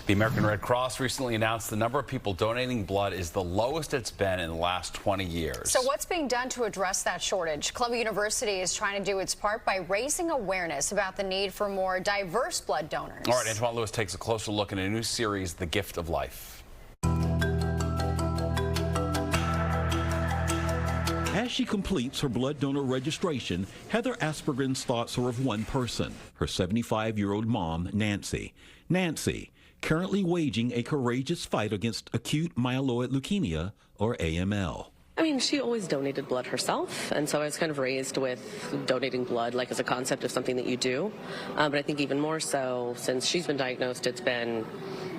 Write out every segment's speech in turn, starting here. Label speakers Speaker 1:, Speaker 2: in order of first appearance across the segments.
Speaker 1: The American Red Cross recently announced the number of people donating blood is the lowest it's been in the last 20 years.
Speaker 2: So what's being done to address that shortage? Columbia University is trying to do its part by raising awareness about the need for more diverse blood donors.
Speaker 1: All right, Antoine Lewis takes a closer look in a new series, The Gift of Life.
Speaker 3: As she completes her blood donor registration, Heather Aspergren's thoughts are of one person, her 75-year-old mom, Nancy. Nancy, currently waging a courageous fight against acute myeloid leukemia, or AML.
Speaker 4: I mean, she always donated blood herself, and so I was kind of raised with donating blood like as a concept of something that you do. But I think even more so, since she's been diagnosed, it's been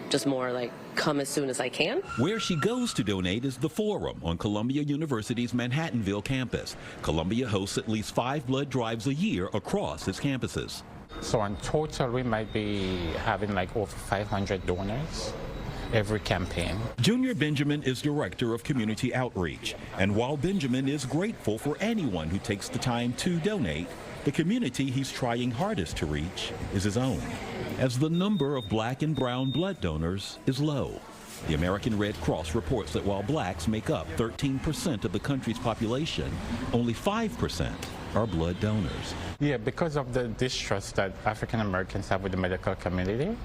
Speaker 4: just more like come as soon as I can.
Speaker 3: Where she goes to donate is the Forum on Columbia University's Manhattanville campus. Columbia hosts at least 5 blood drives a year across its campuses.
Speaker 5: So in total, we might be having like over 500 donors every campaign.
Speaker 3: Junior Benjamin is director of community outreach, and while Benjamin is grateful for anyone who takes the time to donate, the community he's trying hardest to reach is his own, as the number of black and brown blood donors is low. The American Red Cross reports that while blacks make up 13% of the country's population, only 5% are blood donors.
Speaker 5: Yeah, because of the distrust that African Americans have with the medical community,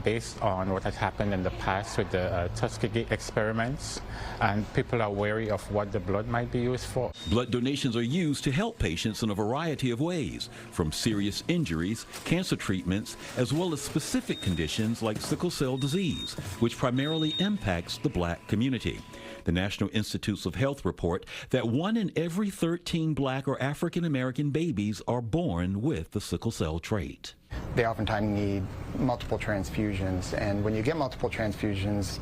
Speaker 5: based on what has happened in the past with the Tuskegee experiments, and people are wary of what the blood might be used for.
Speaker 3: Blood donations are used to help patients in a variety of ways, from serious injuries, cancer treatments, as well as specific conditions like sickle cell disease, which primarily impacts the black community. The National Institutes of Health report that 1 in every 13 black or African American babies are born with the sickle cell trait.
Speaker 6: They oftentimes need multiple transfusions, and when you get multiple transfusions,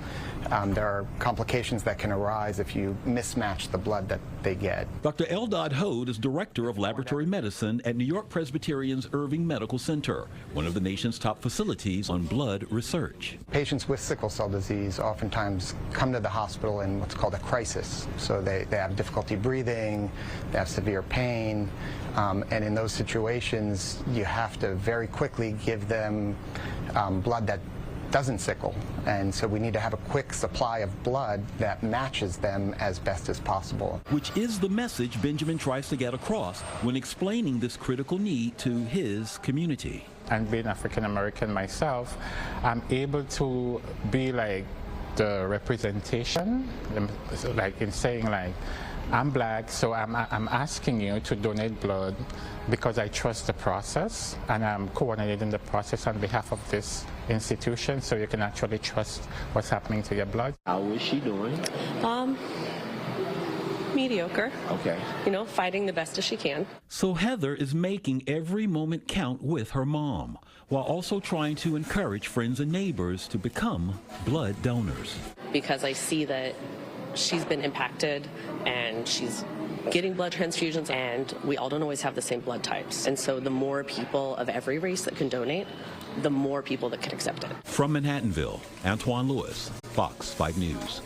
Speaker 6: there are complications that can arise if you mismatch the blood that they get.
Speaker 3: Dr. Eldad Hode is Director of Laboratory Medicine at New York Presbyterian's Irving Medical Center, one of the nation's top facilities on blood research.
Speaker 6: Patients with sickle cell disease oftentimes come to the hospital in what's called a crisis. So they have difficulty breathing, they have severe pain, and in those situations you have to very quickly give them blood that doesn't sickle, and so we need to have a quick supply of blood that matches them as best as possible.
Speaker 3: Which is the message Benjamin tries to get across when explaining this critical need to his community.
Speaker 5: And being African American myself, I'm able to be like the representation, like in saying like, I'm black, so I'm asking you to donate blood because I trust the process, and I'm coordinating the process on behalf of this institution, so you can actually trust what's happening to your blood.
Speaker 7: How is she doing?
Speaker 4: Mediocre.
Speaker 7: Okay.
Speaker 4: You know, fighting the best as she can.
Speaker 3: So Heather is making every moment count with her mom, while also trying to encourage friends and neighbors to become blood donors.
Speaker 4: Because I see that she's been impacted and she's getting blood transfusions, and we all don't always have the same blood types. And so the more people of every race that can donate, the more people that can accept it.
Speaker 3: From Manhattanville, Antoine Lewis, Fox 5 News.